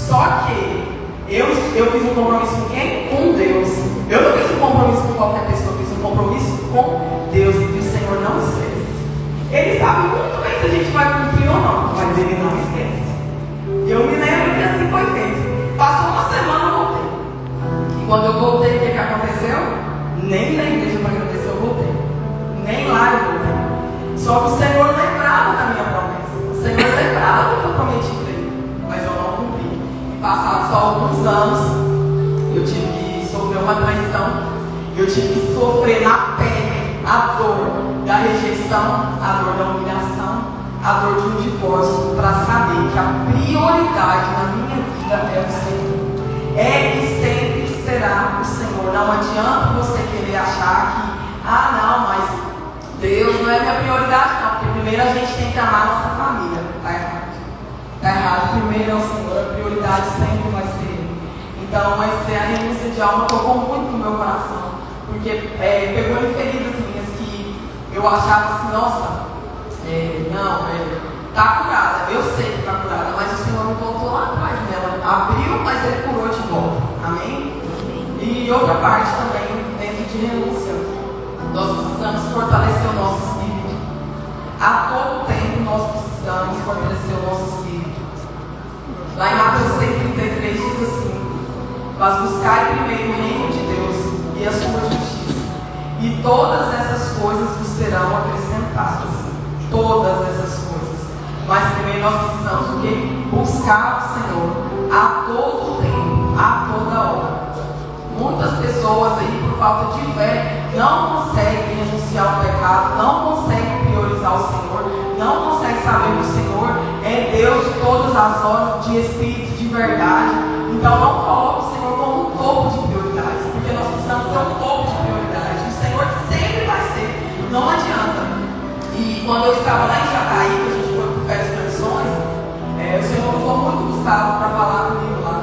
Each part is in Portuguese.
Só que eu fiz um compromisso com quem? Com Deus. Eu não fiz um compromisso com qualquer pessoa, eu fiz um compromisso com Deus. E o Senhor não esquece. Ele sabe muito bem se a gente vai cumprir ou não, mas Ele não esquece. Eu me lembro que assim foi feito. Passou uma semana, eu voltei. E quando eu voltei, o que aconteceu? Nem na igreja para agradecer eu voltei. Nem lá eu voltei. Só que o Senhor lembrava da minha promessa. O Senhor lembrava do que eu prometi para Ele. Mas eu não cumpri. E passaram só alguns anos, eu tive que sofrer uma traição. Eu tive que sofrer na pele a dor da rejeição, a dor da humilhação, a dor de um divórcio, para saber que a prioridade na minha vida é o Senhor. É e sempre será o Senhor. Não adianta você querer achar que, não, mas Deus não é minha prioridade, não. Porque primeiro a gente tem que amar a nossa família. Está errado. Está errado. Primeiro é o Senhor, a prioridade sempre vai ser Ele. Então, a renúncia de alma tocou muito no meu coração. Porque pegou em feridas minhas que eu achava assim, nossa, está curada. Eu sei que está curada, mas o Senhor não voltou lá atrás dela. Abriu, mas Ele curou de volta. Amém? E outra parte também, dentro de renúncia, nós precisamos fortalecer o nosso espírito. A todo tempo nós precisamos fortalecer o nosso espírito. Lá em Mateus 6,33 diz assim: mas buscai primeiro o reino de Deus e a sua justiça, e todas essas coisas vos serão acrescentadas. Todas essas coisas. Mas primeiro nós precisamos o quê? Buscar o Senhor a todo tempo, a toda hora. Muitas pessoas aí, por falta de fé, não conseguem renunciar ao pecado, não conseguem priorizar o Senhor, não conseguem saber que o Senhor é Deus de todas as horas, de espírito, de verdade. Então não coloque o Senhor como um topo de prioridades, porque nós precisamos ter um topo de prioridades. O Senhor sempre vai ser, não adianta. E quando eu estava lá em Jataí, que a gente foi para Férias de Missões, o Senhor usou muito Gustavo para falar comigo lá.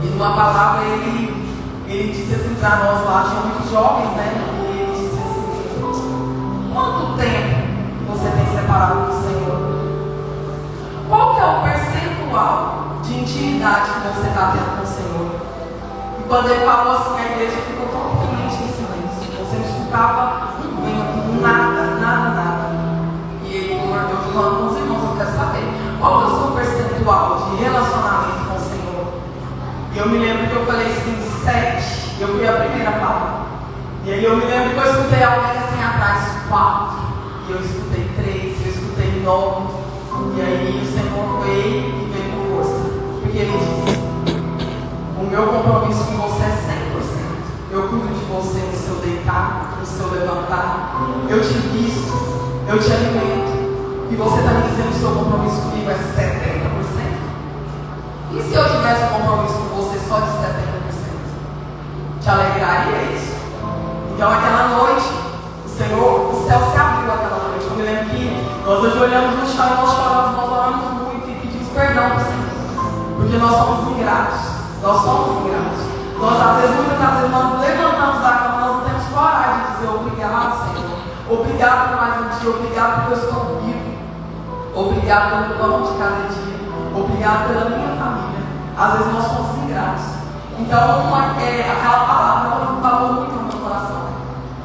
E numa palavra ele disse assim para nós lá, tinha muitos jovens, né? E ele disse assim: quanto tempo você tem separado do Senhor? Qual que é o percentual de intimidade que você está tendo com o Senhor? E quando ele falou assim, a igreja ficou totalmente em silêncio. Você não escutava um vento, nada. E ele mordeu de falando com os irmãos: eu quero saber qual é o seu percentual de relacionamento com o Senhor. E eu me lembro que eu falei assim, 7. Eu fui a primeira a falar. E aí eu me lembro que eu escutei alguém assim atrás, 4. E eu escutei 3, eu escutei 9. E aí o Senhor veio e veio com força. Porque Ele disse: o meu compromisso com você é 100%. Eu cuido de você no seu deitar, no seu levantar. Eu te visto, eu te alimento. E você está me dizendo que o seu compromisso comigo é 70%? E se eu tivesse um compromisso com você só de 70%? Te alegraria isso? Então aquela noite, o céu se abriu aquela noite. Eu me lembro que nós ajoelhamos no chão, nós choramos, nós oramos muito e pedimos perdão para o Senhor. Porque nós somos ingratos. Nós muitas vezes nós levantamos da cama, nós não temos coragem de dizer obrigado, Senhor. Obrigado por mais um dia, obrigado porque eu estou vivo. Obrigado pelo pão de cada dia. Obrigado pela minha família. Às vezes nós somos ingratos. Então, aquela palavra falou muito no meu coração.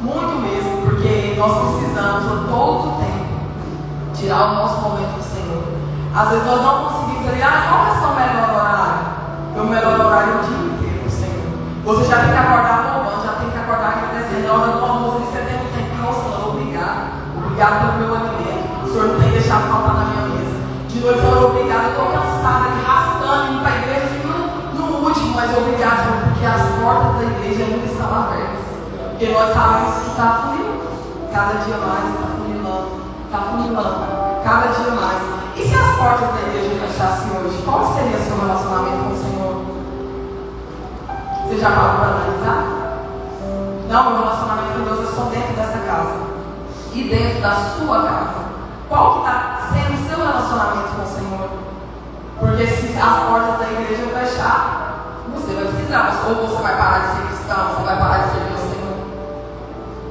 Muito mesmo, porque nós precisamos a todo tempo tirar o nosso momento do Senhor. Às vezes nós não conseguimos dizer: qual é o seu melhor horário? O melhor horário é o dia inteiro, Senhor. Você já tem que acordar louvando, já tem que acordar agradecendo. Na hora do almoço você tem um tempo, nossa, obrigado pelo meu alimento. O Senhor não tem deixado faltar na minha mesa. De noite, Senhor, obrigado. Eu estou cansada, arrastando, indo para a igreja, no último, mas obrigado, Senhor, porque as portas da igreja ainda estão abertas. Porque nós sabemos que está funilando. Cada dia mais está funilando. Cada dia mais. E se as portas da igreja fechassem hoje, qual seria o seu relacionamento com o Senhor? Você já parou para analisar? Não, meu relacionamento com Deus é só dentro dessa casa. E dentro da sua casa. Qual que está sendo o seu relacionamento com o Senhor? Porque se as portas da igreja fechar, você vai precisar. Ou você vai parar de ser cristão, você vai parar de servir o Senhor.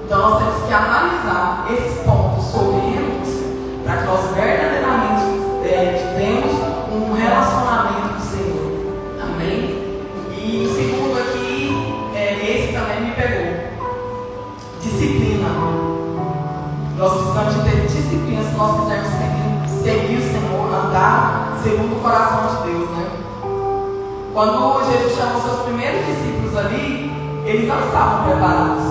Então nós temos que analisar esses pontos sobre renúncia, para que nós verdadeiramente tivemos um relacionamento com o Senhor. segundo o coração de Deus, né? Quando Jesus chamou seus primeiros discípulos ali, eles não estavam preparados.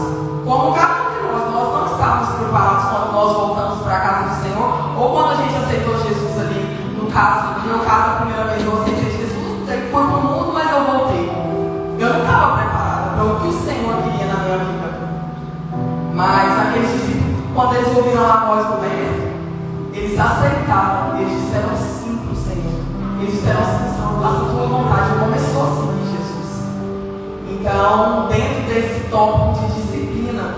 Como cada um de nós não estávamos preparados quando nós voltamos para a casa do Senhor, ou quando a gente aceitou Jesus ali, no meu caso, a primeira vez eu aceitei Jesus, foi para o mundo, mas eu voltei. Eu não estava preparada para o que o Senhor queria na minha vida. Mas aqueles discípulos, quando eles ouviram a voz do Mestre, eles aceitaram, eles disseram sim para o Senhor. Eles disseram sim, Senhor, faça a tua vontade. Começou a seguir Jesus. Então, dentro desse tópico de disciplina,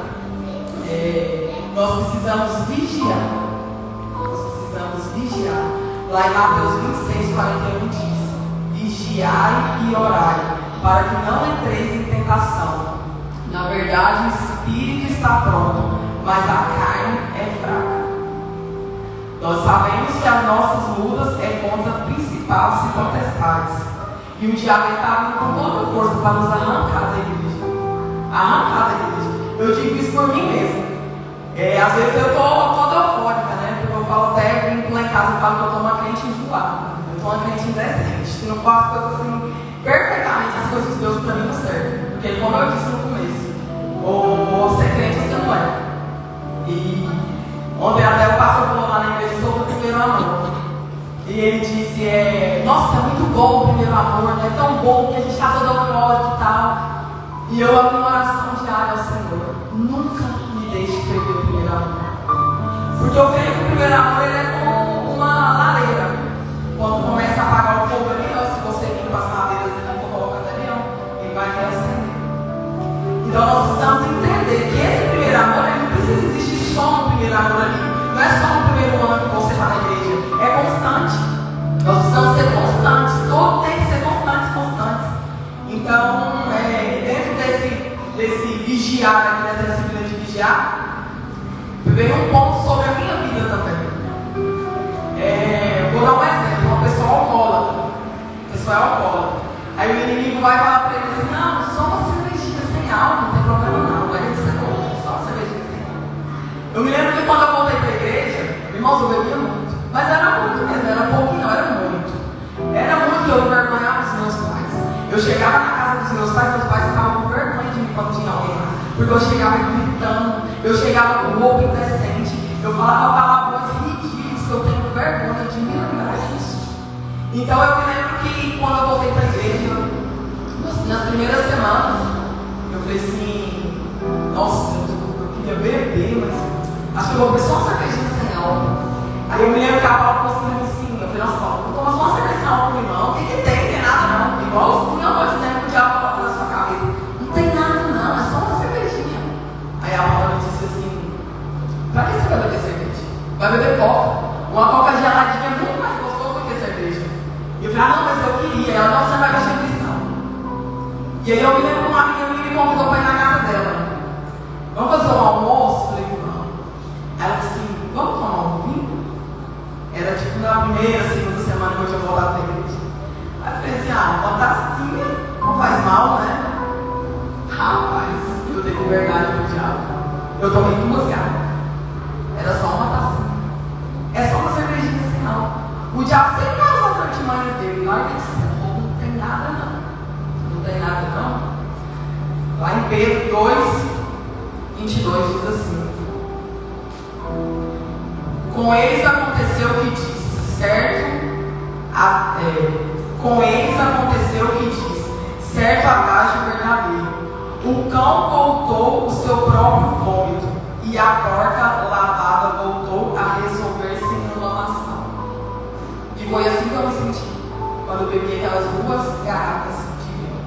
nós precisamos vigiar. Nós precisamos vigiar. Lá em Mateus 26, 41 diz: vigiai e orai, para que não entreis em tentação. Na verdade, o espírito está pronto, mas a carne é fraca. Nós sabemos que as nossas lutas é contra principados e potestades. E o diabo está vindo com toda a força para nos arrancar da igreja. Arrancar da igreja. Eu digo isso por mim mesmo. Às vezes eu estou toda eufórica, né? Porque eu falo até, brinco lá em casa, eu falo que eu estou uma crente enjoada. Eu estou uma crente indecente. Se não faço coisas assim, perfeitamente, as coisas de Deus para mim não servem. Porque, como eu disse no começo, ou ser crente ou você não é. E ontem até o pastor falou lá na igreja sobre o primeiro amor. E ele disse, nossa, é muito bom o primeiro amor, né? É tão bom que a gente está toda eufórica e tal. E eu abri uma oração diária ao Senhor: nunca me deixe perder o primeiro amor. Porque eu creio que o primeiro amor ele é como uma lareira. Quando começa a apagar o fogo ali, se você limpa as madeiras e for colocando ali, ele vai reacender. Então nós precisamos entender que esse primeiro amor, ele não precisa existir só no primeiro amor ali. Não é só no primeiro ano que você está na igreja. É constante. Nós precisamos ser constantes. Todo tem que ser constantes. Então, dentro desse vigiar, dessa disciplina de vigiar, veio um ponto sobre a minha vida também. Vou dar um exemplo. Uma pessoa alcoólatra. A pessoa é alcoólatra. Aí o inimigo vai falar para ele assim: não, só uma cervejinha sem álcool, não tem problema não. Vai ser só uma cervejinha sem álcool. Eu me lembro que quando eu voltei para a igreja, irmãos, eu bebia muito. Mas era muito mesmo, era pouquinho, era muito. Era muito que eu envergonhava os meus pais. Eu chegava na casa dos meus pais ficavam com vergonha de mim quando tinha alguém lá. Porque eu chegava gritando, eu chegava com roupa indecente, eu falava palavrões ridículos que eu tenho vergonha de me lembrar disso. Então eu me lembro que quando eu voltei para a igreja, nas primeiras semanas, eu falei assim: nossa, eu queria beber, mas acho que eu vou beber só uma cervejinha sem álcool. Aí eu me lembro que a Paula falou assim: eu falei, nossa, Paula, não toma só uma cerveja sem álcool, não. O que tem? Não tem nada não. Igualzinho eu vou dizendo que o diabo coloca na sua cabeça. Não tem nada não, é só uma cervejinha. Aí a Paula me disse assim: pra que você vai beber cerveja? Vai beber coca. Uma coca geladinha é muito mais gostosa do que cerveja. E eu falei: não, mas eu queria. Ela: não, você vai mexer com isso não. E aí eu me lembro que uma amiga minha me convidou para ir na casa dela. Vamos fazer um almoço? Eu falei: vamos. Aí ela disse assim: vamos tomar um vinho? Era tipo na primeira, segunda semana que eu tinha voltado para a igreja. Aí eu falei assim: uma tacinha não faz mal, né? Rapaz, eu dei liberdade pro diabo. Eu tomei 2 garrafas. Era só uma tacinha. É só uma cervejinha assim, não. O diabo sempre faz as artimanhas dele. Na hora que ele disse: não tem nada não. Não tem nada não. Lá em Pedro 2, 22 diz assim: com eles aconteceu o que disse, certo? Com eles aconteceu o que disse, certo agágio verdadeiro. O cão voltou o seu próprio vômito, e a porca lavada voltou a resolver-se em lamação. E foi assim que eu me senti quando eu bebi aquelas 2 garrafas de vinho.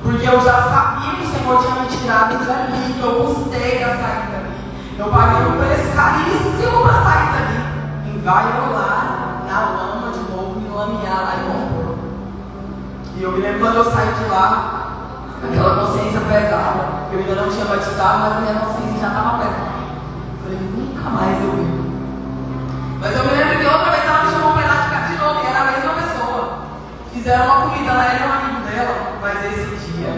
Porque eu já sabia que o Senhor tinha me tirado dali, que eu custei a sair dali. Eu paguei um preço caríssimo para sair dali. E vai eu lá na lama de novo, me lamear lá em Montpor. E eu me lembro quando eu saí de lá, aquela consciência pesada. Eu ainda não tinha batizado, mas a minha consciência já estava pesada. Eu falei: nunca mais eu bebo. Mas eu me lembro que outra vez ela me chamou para ir lá de novo, e era a mesma pessoa. Fizeram uma comida, ela era um amigo dela, mas esse dia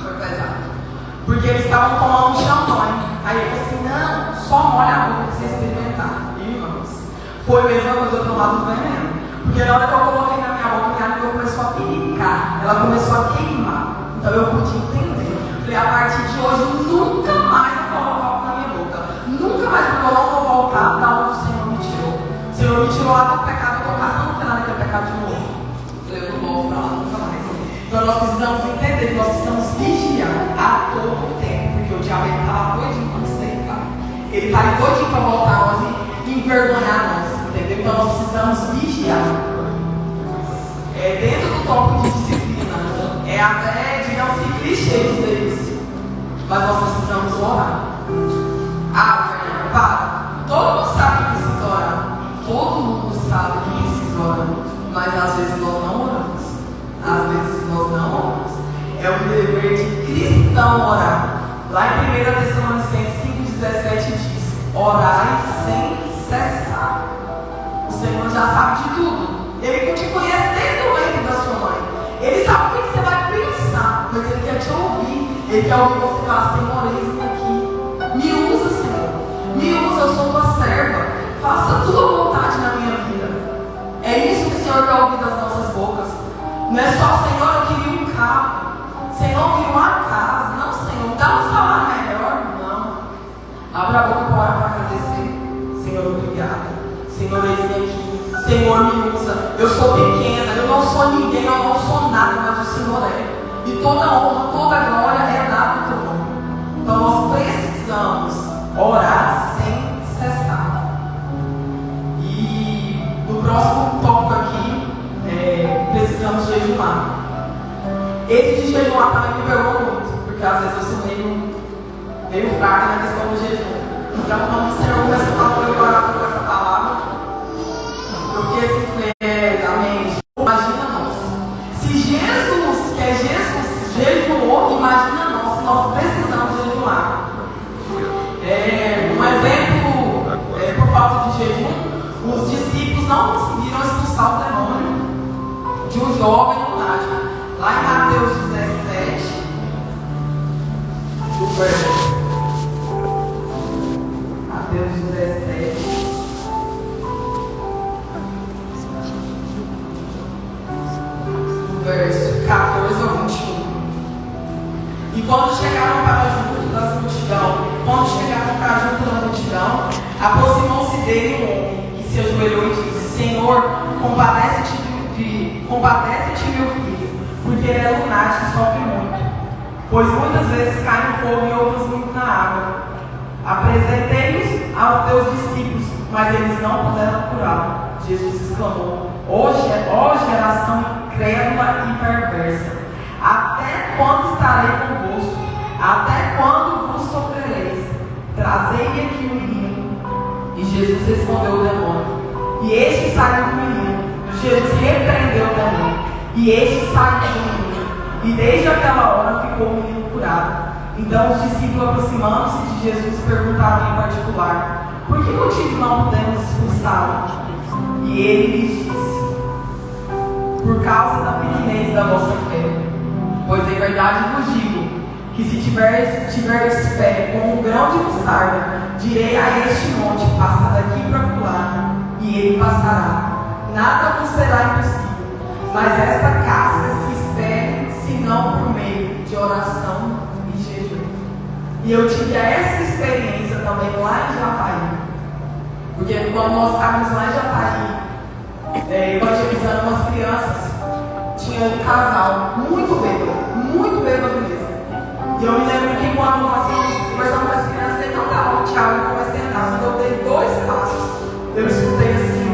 foi pesado. Porque eles estavam tomando champanhe. Aí eu falei assim: não, só molha a boca para você experimentar. Irmãos, foi a mesma coisa eu tomar do veneno. Porque na hora que eu coloquei na minha boca, minha língua começou a picar, ela começou a queimar. Então eu pude entender. Falei, a partir de hoje, nunca mais eu coloco álcool na minha boca. Nunca mais, porque eu não vou voltar da onde o Senhor me tirou. O Senhor me tirou lá do pecado, eu estou caçando, não tem nada que é pecado de novo. Eu não volto para lá nunca mais. Então nós precisamos entender que nós precisamos vigiar a todo tempo, porque o diabo está lá doidinho para nos cercar. Ele está ali doidinho para voltar a nós e envergonhar nós, entendeu? Então nós precisamos vigiar. Dentro do tópico de disciplina, até, digamos, clichê dizer isso, mas nós precisamos orar. Fernanda, para. Todo mundo sabe que precisa orar. Todo mundo sabe que precisa orar. Mas às vezes nós não oramos. Às vezes nós não oramos. É um dever de cristão orar. Lá em 1 Tessalonicenses 5,17 diz: orai sem cessar. O Senhor já sabe de tudo. Ele te conhece desde o ventre da sua mãe. Ele sabe o que você vai pensar, mas Ele quer te ouvir. Ele quer ouvir você falar: Senhor, eis-me aqui. Me usa, Senhor. Me usa, eu sou tua serva. Faça a tua vontade na minha vida. É isso que o Senhor quer ouvir das nossas bocas. Não é só: Senhor, eu queria um carro. Senhor, eu queria uma casa. Não, Senhor, dá um salário melhor. Não. Abra a boca para orar, para agradecer. Senhor, obrigada. Senhor, eis-me aqui. Senhor, me usa. Eu sou pequena, eu não sou ninguém, eu não sou nada, mas o Senhor é. E toda honra, toda glória é dada ao teu nome. Então nós precisamos orar sem cessar. E no próximo tópico aqui, precisamos jejuar. Esse de jejuar também me pegou muito, porque às vezes eu sou meio fraca na questão do jejum. Então quando o Senhor começa a falar com o meu coração com essa palavra, porque se amém. Imagina nós. Se Jesus, que é Jesus, jejuou, imagina nós, nós precisamos jejuar. Um exemplo, por falta de jejum, os discípulos não conseguiram expulsar o demônio de um jovem lunático. Lá em Mateus 17, Mateus 17. Verso 14 ao 21. E quando chegaram para junto da multidão, aproximou-se dele um homem que se ajoelhou e disse: Senhor, compadece-te, meu filho, porque ele é lunático e sofre muito, pois muitas vezes cai no fogo e outras muito na água. Apresentei-os aos teus discípulos, mas eles não puderam curá-lo. Jesus exclamou: ó geração incrédula e perversa, até quando estarei convosco? Até quando vos sofrereis? Trazei-me aqui o menino. E Jesus respondeu o demônio, e este saiu do menino. Jesus repreendeu o demônio, e este saiu do menino. E desde aquela hora ficou o menino curado. Então os discípulos, aproximando-se de Jesus, perguntaram em particular: por que motivo não podemos expulsá-lo? E ele lhes disse: por causa da pequenez da vossa fé. Pois em verdade vos digo, que se tiveres fé como um grão de mostarda, direi a este monte: passa daqui para acolá, e ele passará. Nada vos será impossível. Mas esta casca se espere, senão por meio de oração e jejum. E eu tive essa experiência também lá em Jataí. Porque quando nós estávamos lá em Jataí, evangelizando umas crianças, tinha um casal muito bêbado mesmo. E eu me lembro que quando nós conversamos com as crianças, ele não dava um tchau e comecei a andar. Quando eu dei 2 passos, eu escutei assim: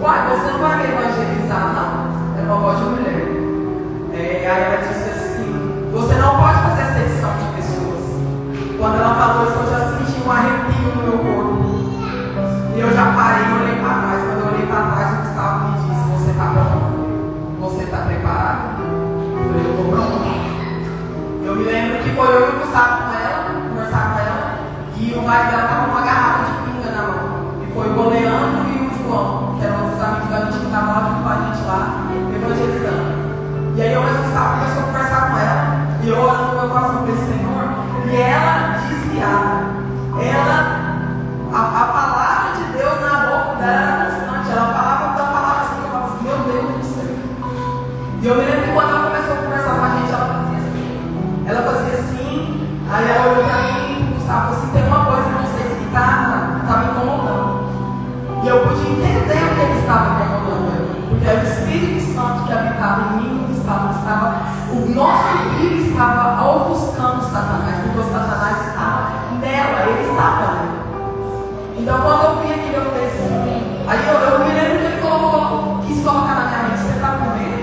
uai, você não vai me evangelizar, não? Era uma voz de mulher. Aí ela disse assim: você não pode fazer acepção de pessoas. Quando ela falou isso, eu já senti um arrepio no meu corpo. E eu já parei e olhei para trás. Quando eu olhei para trás, o Gustavo me disse: você está pronto? Você está preparado? Eu falei: eu estou pronto. Eu me lembro que foi eu e o Gustavo com ela, conversar com ela, e o marido dela estava com uma garrafa de pinga na mão. E foi o Leandro e o João, que eram os amigos da gente que estavam lá junto com a gente lá, evangelizando. E aí eu e o Gustavo começou a conversar com ela, e eu orando no meu coração para esse Senhor, e ela desviada. A palavra de Deus na boca dela era constante. Ela falava da palavra assim, eu falava assim: meu E eu me lembro que quando ela começou a conversar com a gente, ela fazia assim. Ela fazia assim, aí ela olhou pra mim, Gustavo, assim, tem uma coisa que vocês que tá me incomodando. E eu pude entender o que ele estava incomodando. Porque era o Espírito Santo que habitava em mim, o nosso filho estava ofuscando Satanás, porque o Satanás estava nela, ele estava nela. Então quando eu vi aquilo, eu falei assim, aí eu me lembro que ele quis colocar na minha mente, você está com medo?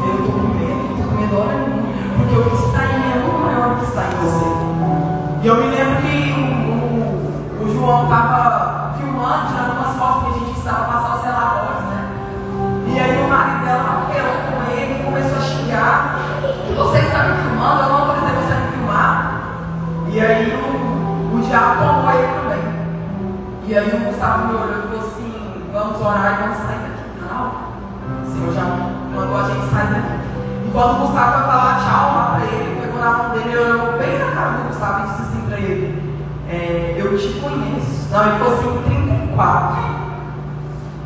Eu estou com medo, não estou com medo hora nenhuma, porque o que está em mim é muito maior do que está em você. E eu me lembro que o João estava filmando, tirando umas fotos que a gente precisava passar os relatórios, né? E aí o marido dela apelou com ele e começou a xingar. Que você está me filmando, eu não vou dizer você me filmar. E aí o diabo tomou ele também. E aí o Gustavo me olhou e falou assim, vamos orar e vamos sair daqui. Não, o Senhor já mandou a gente sair daqui. E quando o Gustavo foi falar tchau lá para ele, pegou na mão dele, ele olhou bem na cara do Gustavo e disse assim para ele, eu te conheço. Não, ele falou assim, 34.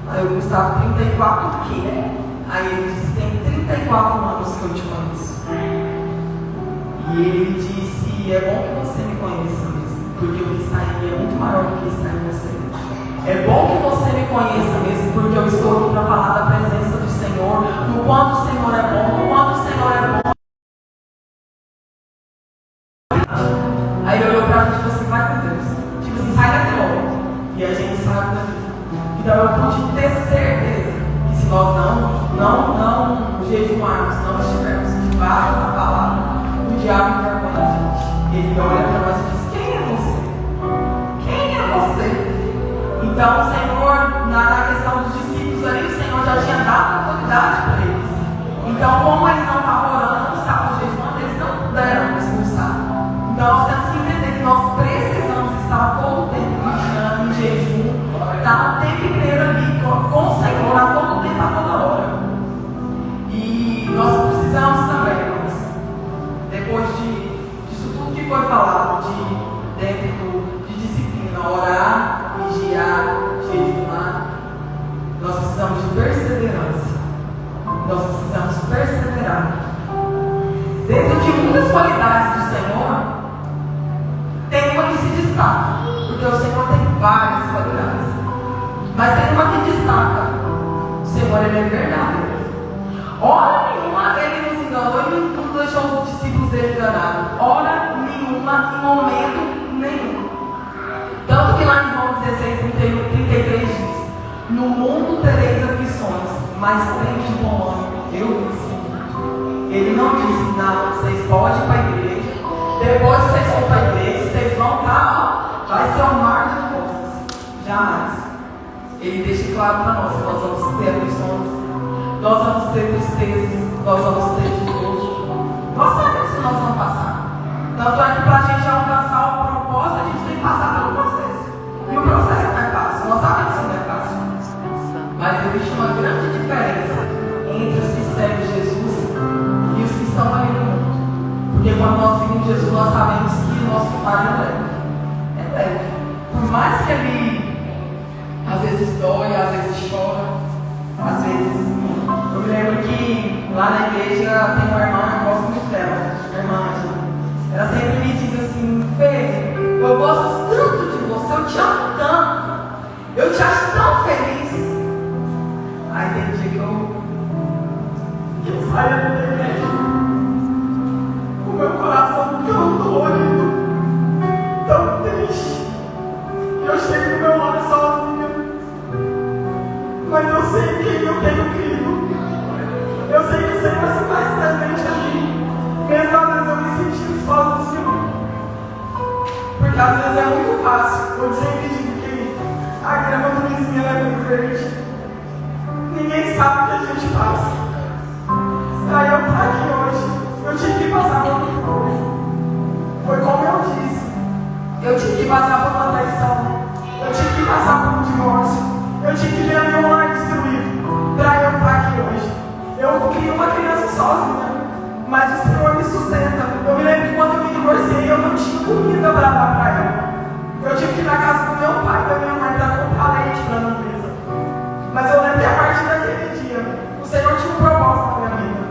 Aí o Gustavo, 34 o quê? Aí ele disse, tem 34 anos que eu te conheço. E ele disse, é bom que você me conheça mesmo, porque o que está em mim é muito maior do que está em você. É bom que você me conheça mesmo, porque eu estou aqui para falar da presença do Senhor, do quanto o Senhor é bom, do quanto o Senhor é bom. Aí ele olhou para a gente e falou assim, vai com Deus. Tipo assim, sai daqui logo. E a gente saiu daqui. Então eu pude ter certeza que se nós não jejuarmos, não estivermos debaixo da palavra, o diabo envergonha a gente. Ele olha para nós e diz, quem é você? Quem é você? Então o Senhor, na questão dos discípulos ali, o Senhor já tinha dado autoridade para eles. Então como eles não estavam orando, não estavam jejuando, eles não deram para expulsar. Então nós temos que entender que nós precisamos estar todo o tempo vigiando, em jejum, estar o tempo inteiro ali com o Senhor, a todo tempo, a toda hora. E nós precisamos também, irmãos, depois disso tudo que foi falado, dentro de disciplina, orar, vigiar, jejuar, nós precisamos de perseverança. Nós precisamos perseverar. Dentro de muitas qualidades do Senhor, tem uma que se destaca, porque o Senhor tem várias qualidades. Mas tem uma que destaca. O Senhor, ele é verdadeiro. Hora nenhuma ele nos enganou e não deixou os discípulos dele enganados. Hora nenhuma, em momento nenhum. Tanto que lá em João 16, 33 diz, no mundo tereis aflições, mas tem de bom ânimo, eu venci. Ele não disse, não, vocês podem ir para a igreja, depois que vocês vão para a igreja, vocês vão estar, vai ser um mar de coisas. Jamais. Ele deixa claro para nós que nós vamos ter aflições, nós vamos ter tristezas, nós vamos ter desgosto. Nós sabemos que nós vamos passar. Tanto é que para a gente alcançar o propósito, a gente tem que passar pelo processo. E o processo não é fácil, nós sabemos que não é fácil. Mas existe uma grande diferença entre os que seguem Jesus e os que estão ali no mundo. Porque quando nós seguimos Jesus, nós sabemos que o nosso fardo é leve. É leve. Por mais que ele às vezes dói, às vezes chora, às vezes. Eu me lembro que lá na igreja tem uma irmã, eu gosto muito dela, irmã Angela. Ela sempre me diz assim, Fê, eu gosto tanto de você, eu te amo tanto, eu te acho tão feliz. Aí tem dia que eu saio da igreja com o meu coração tão dolorido, tão triste. Eu chego no meu lar sozinha, mas eu sei em quem eu tenho crido. Eu sei que o Senhor se faz presente ali, mesmo às vezes eu me sentindo sozinho. Porque às vezes é muito fácil. Eu sempre digo que a grama do vizinho é muito verde. Ninguém sabe o que a gente passa. Aí eu estou aqui hoje, eu tive que passar por muita coisa. Foi como eu disse. Eu tive que passar por uma traição. Eu tive que passar por um divórcio. Eu tive que ver meu lar destruído para eu estar aqui hoje. Eu criei uma criança sozinha, mas o Senhor me sustenta. Eu me lembro que quando eu me divorciei, eu não tinha comida para dar para ela. Eu tive que ir na casa do meu pai e da minha mãe para comprar leite para a mesa. Mas eu lembro que a partir daquele dia, o Senhor tinha um propósito na minha vida.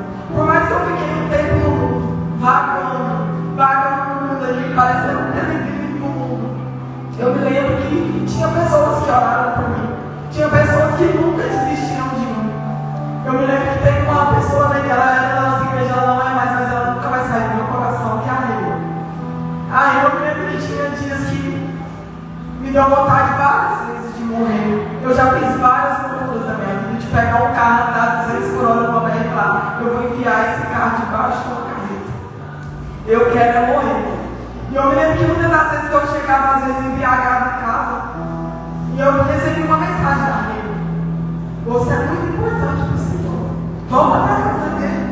Eu quero é morrer. E eu me lembro que muitas das vezes que eu chegava, às vezes, embriagado em casa, e eu recebi uma mensagem da rede. Você é muito importante para o Senhor. Volta para a casa dele.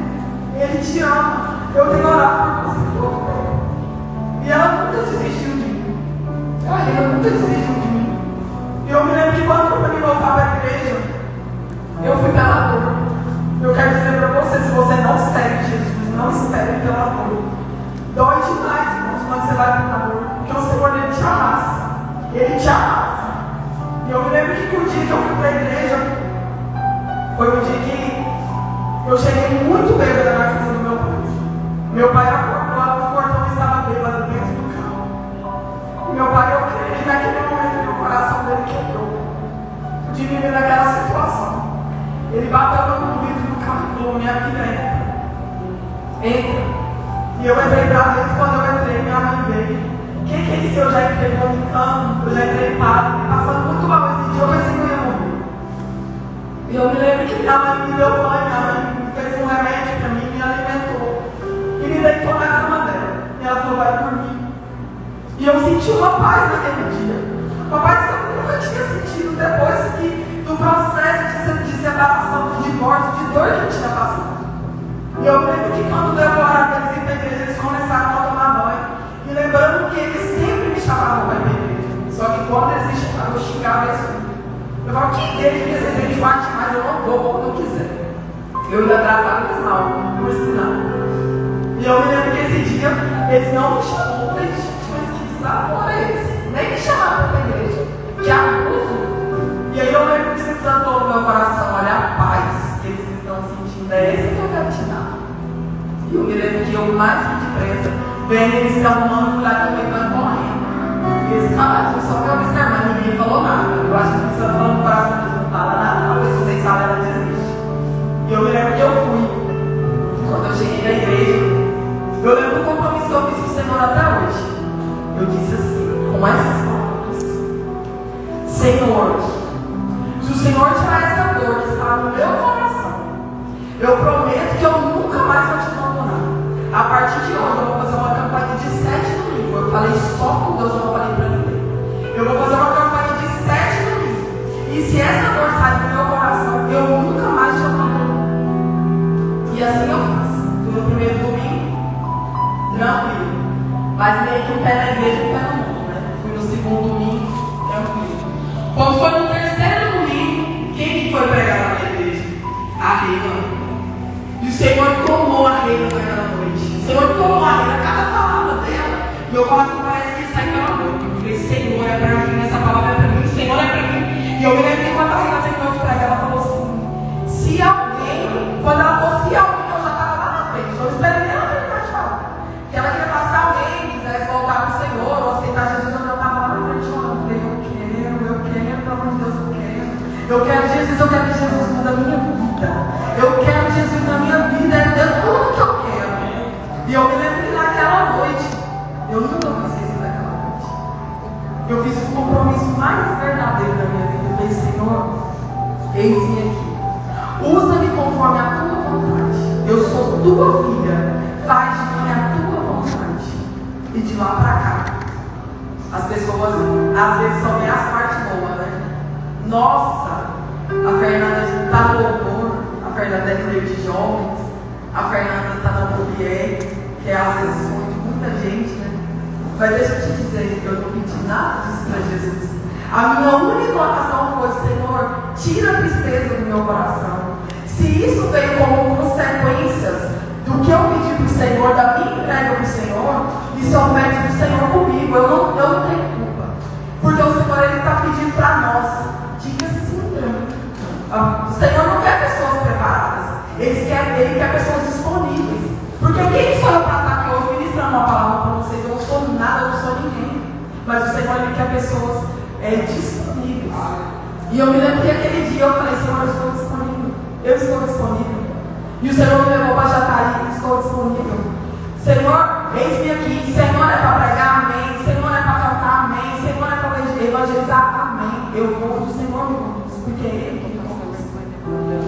Ele te ama. Eu tenho orado por você todo tempo. E ela nunca desistiu de mim. Ela nunca desistiu de mim. E eu me lembro que quando foi para me voltar para a igreja, eu fui pela dor. Eu quero dizer para você, se você não segue Jesus, não espere pela dor. Dói demais, irmãos, quando você vai pela dor. Porque o Senhor, Ele te amassa. Ele te amassa. E eu me lembro que no dia que eu fui para a igreja, foi um dia que eu cheguei muito bêbada na casa do meu pai. Meu pai acordou, o portão estava bêbado dentro do carro. E meu pai, eu creio que naquele momento meu coração dele quebrou. De viver naquela situação. Ele bateu no vidro do carro e falou: minha filha, entra. E eu entrei pra dentro. Quando eu entrei, minha mãe veio. O que é isso? Eu já entrei vomitando, eu já entrei parado, passando muito mal esse dia, eu pensei que eu ia morrer. E eu me lembro que minha mãe me deu banho, minha mãe fez um remédio pra mim, me alimentou. E me deitou na cama dela. E ela falou: vai dormir. E eu senti uma paz naquele dia. Uma paz que eu nunca tinha sentido depois do processo de separação, de divórcio, de dor que eu tinha passado. E eu lembro que quando deu a hora deles ir para a igreja, eles começaram a tomar banho. E lembrando que eles sempre me chamavam para ir para a igreja. Só que quando eles me chamavam, eu xingava eles. Eu falava: que igreja que vocês vêm de bate mais, eu não vou quando eu quiser. Eu ainda tratava eles mal, por sinal. E eu me lembro que esse dia, eles não me chamaram. Eu falei: mas que desaforo é esse? Nem me chamaram para a igreja. Que abuso. E aí eu lembro que o Espírito Santo falou no meu coração: olha a paz que eles estão sentindo, é essa que eu quero te dar. E eu me lembro que eu, mais que depressa, vendo eles se arrumando, fui lá também para correndo. E eles calaram, só que eu observando, ninguém falou nada. Eu acho que o Espírito Santo falou no coração deles: não fala nada, talvez vocês falem, ela desiste. E eu me lembro que eu fui. Quando eu cheguei na igreja, eu lembro do compromisso que eu fiz com o Senhor até hoje. Eu disse assim, com essas palavras: Senhor, se o Senhor tirar essa dor que está no meu coração, eu prometo que eu nunca mais vou te abandonar. A partir de hoje eu vou fazer uma campanha de 7 domingos. Eu falei só com Deus, eu não falei para ninguém. Eu vou fazer uma campanha de 7 domingos. E se essa dor sair do meu coração, eu nunca mais te abandono. E assim eu fiz. Fui no primeiro domingo, tranquilo. Mas meio que um pé na igreja e um pé no mundo, né? Fui no segundo domingo, tranquilo. Quando foi no terceiro domingo, quem que foi pregar na minha igreja? A Reina. E o Senhor tomou a Reina naquela noite. O Senhor tomou a Reina, cada palavra dela. E eu coração parece que sai pela boca. Eu falei: Senhor, é para mim, essa palavra é para mim, o Senhor é para mim. E eu me lembro que quando a Reina terminou de pregar, ela falou assim: se alguém, quando ela falou se alguém, eu já estava lá na frente. Eu esperei ela terminar de falar. Que ela queria falar: se alguém quisesse voltar para o Senhor, ou aceitar Jesus, eu já estava lá na frente. Eu falei: eu quero, pelo amor de Deus, eu quero. Eu quero Jesus, eu quero que Jesus mude a minha vida. Eu quero Jesus na minha vida, é tudo que eu quero. E eu me lembro que naquela noite, eu nunca fiz isso naquela noite. Eu fiz o compromisso mais verdadeiro da minha vida. Eu falei: Senhor, eis-me aqui. Usa-me conforme a tua vontade. Eu sou tua filha. Faz de mim a tua vontade. E de lá para cá, as pessoas às vezes só veem as partes boas, né? Nossa, a Fernanda está no louvor, a Fernanda é líder de jovens, a Fernanda está na Bobier, que é às vezes sonho de muita gente, né? Mas deixa eu te dizer que eu não pedi nada disso para Jesus. A minha única oração foi: Senhor, tira a tristeza do meu coração. Se isso veio como consequências do que eu pedi para o Senhor, da minha entrega para o Senhor, isso é um mérito do Senhor comigo. Eu não tenho culpa. Porque o Senhor, Ele está pedindo para nós: diga sim para mim. O Senhor não quer pessoas preparadas. Ele quer pessoas disponíveis. Porque quem sou eu para estar aqui hoje ministrando uma palavra para vocês? Eu não sou nada, eu não sou ninguém. Mas o Senhor, Ele quer pessoas disponíveis. E eu me lembro que aquele dia eu falei: Senhor, eu estou disponível. Eu estou disponível. E o Senhor me levou para Jataí: estou disponível. Senhor, eis-me aqui. Senhor, é para pregar? Amém. Senhor, é para cantar? Amém. Senhor, é para evangelizar? Amém. Eu vou do Senhor, irmãos, porque é Ele que me conduz.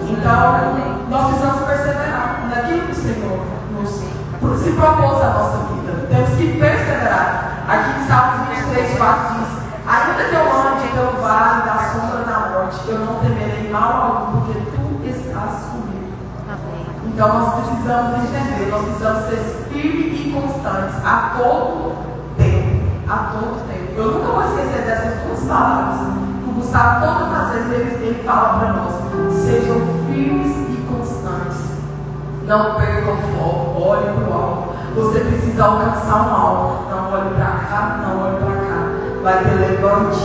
Então, nós precisamos perseverar naquilo que o Senhor nos se propôs à nossa vida. Temos que perseverar. Aqui em Salmos 23, 4 diz: ainda que eu ande pelo vale da sombra da morte, eu não temerei mal algum, porque tu estás comigo. Então nós precisamos entender, nós precisamos ser firmes e constantes a todo tempo. A todo tempo. Eu nunca vou esquecer dessas duas palavras. O Gustavo, todas as vezes, ele fala para nós: sejam firmes e constantes. Não percam foco, olhe para o alvo. Você precisa alcançar um alvo. Não olhe para cá, não olhe para cá. Vai ter levante,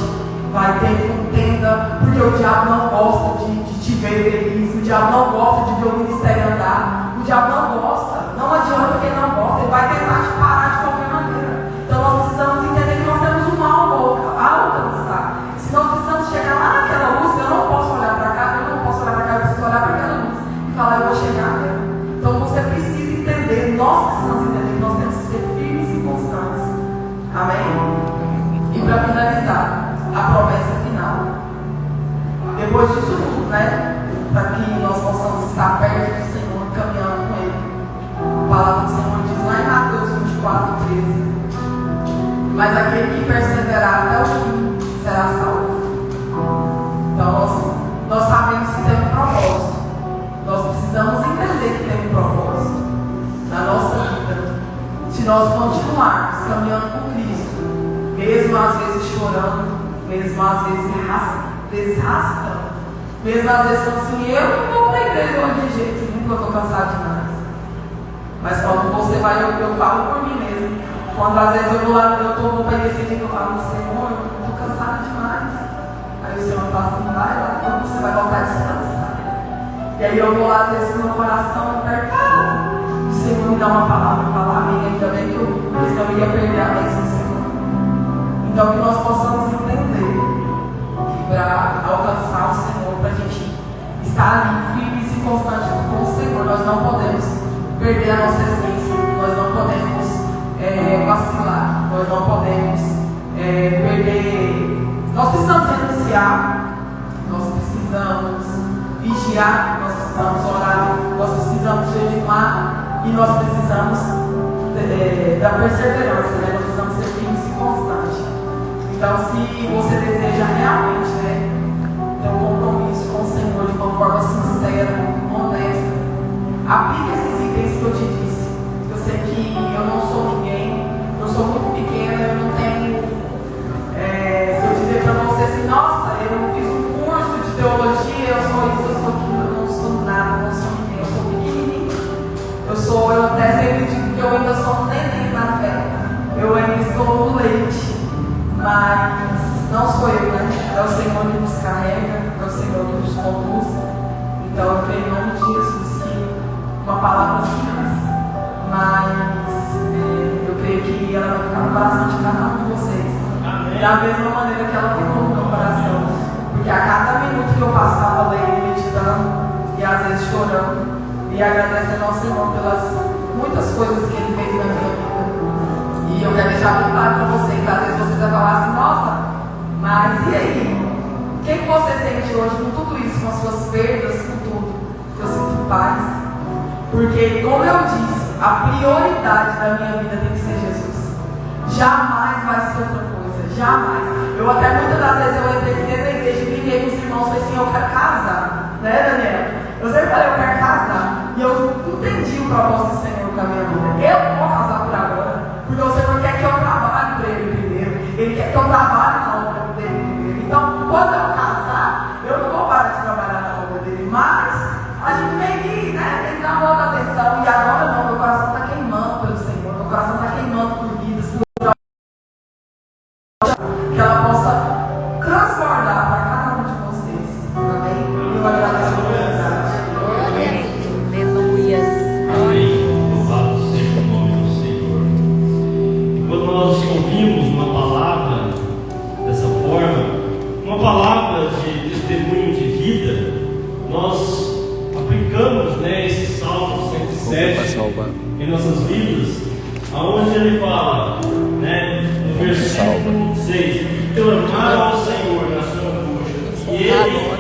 vai ter contenda, porque o diabo não gosta de te ver feliz, o diabo não gosta de ver o ministério andar, o diabo não gosta, não adianta que ele não gosta, ele vai tentar te parar de qualquer maneira. Então nós precisamos entender que nós temos um alvo a alcançar. Se nós precisamos chegar lá naquela luz, eu não posso olhar para cá, eu não posso olhar para cá, eu preciso olhar para aquela luz e falar: eu vou chegar nela. Então você precisa entender, nós precisamos entender que nós temos que ser firmes e constantes. Amém? E para finalizar, a promessa final. Depois disso tudo, né? Para que nós possamos estar perto do Senhor, caminhando com Ele. A palavra do Senhor diz lá em Mateus 24, 13: mas aquele que perseverar até o fim será salvo. Então nós sabemos que tem um propósito. Nós precisamos entender que tem um propósito na nossa vida. Se nós continuarmos caminhando com Cristo, mesmo às vezes chorando, mesmo às vezes arrastando, mesmo às vezes falando assim: eu não vou para a igreja hoje de jeito nenhum, porque eu estou cansado demais. Mas quando você vai, eu falo por mim mesmo. Quando às vezes eu vou lá, eu vou para a igreja e eu falo: Senhor, eu estou cansado demais. Aí o Senhor fala assim: vai lá, então você vai voltar a descansar. E aí eu vou lá, às vezes, com o meu coração apertado. O Senhor me dá uma palavra para falar: amiga, ainda bem que eu ia perder a bênção do Senhor. Então que nós possamos entender que para alcançar o Senhor, para a gente estar ali firmes e constantes com o Senhor, nós não podemos perder a nossa essência, nós não podemos vacilar, nós não podemos perder. Nós precisamos renunciar, nós precisamos vigiar, nós precisamos orar, nós precisamos jejuar e nós precisamos da perseverança, né? Nós precisamos ser firmes e constantes. Então, se você deseja realmente, né, ter um compromisso com o Senhor de uma forma sincera, honesta, aplique esses itens que eu te disse. Eu sei que eu não sou ninguém, eu sou muito pequena, eu não tenho. Se eu dizer para você assim: nossa, eu fiz um curso de teologia, eu sou isso, eu sou aquilo, eu não sou nada, eu não sou ninguém, eu sou pequenininho. Eu até sempre digo que eu ainda sou um neném na fé, eu ainda estou no leite. Mas não sou eu, né? É o Senhor que nos carrega, é o Senhor que nos conduz. Então eu creio em nome de Jesus que uma palavra simples, mas eu creio que ela vai ficar no coração de cada um de vocês. Amém. Da mesma maneira que ela ficou no meu coração. Porque a cada minuto que eu passava lendo, meditando, e às vezes chorando, e agradecendo ao Senhor pelas muitas coisas que Ele fez na minha vida. E eu quero deixar bem claro para vocês, às vezes vocês vão falar assim: nossa, mas e aí? O que você sente hoje com tudo isso, com as suas perdas, com tudo? Eu sinto paz. Porque, como eu disse, a prioridade da minha vida tem que ser Jesus. Jamais vai ser outra coisa, jamais. Eu até muitas das vezes eu entrei aqui dentro da igreja e briguei com os irmãos, falei assim: eu quero casar, né, Daniel? Eu sempre falei: eu quero casar. E eu entendi o propósito do Senhor para a minha vida. Eu vou casar por agora. Porque o Senhor quer que eu trabalhe para Ele primeiro. Ele quer que eu trabalhe na obra dele primeiro. Então, quando eu casar, eu não vou parar de trabalhar na obra dele. Mas a gente tem que, né, tem que dar uma outra atenção. E agora não, meu coração está queimando pelo Senhor. Meu coração está queimando por vidas. Que ela possa transbordar para cada um de vocês. Amém? Eu agradeço a oportunidade. Amém. Aleluia. Amém. Louvado seja o nome do Senhor. Quando nós ouvimos uma palavra dessa forma, uma palavra de testemunho de vida, nós aplicamos, né, esse Salmo 107 em nossas vidas, aonde ele fala, né, no versículo 6: clamar ao Senhor na sua angústia, e Ele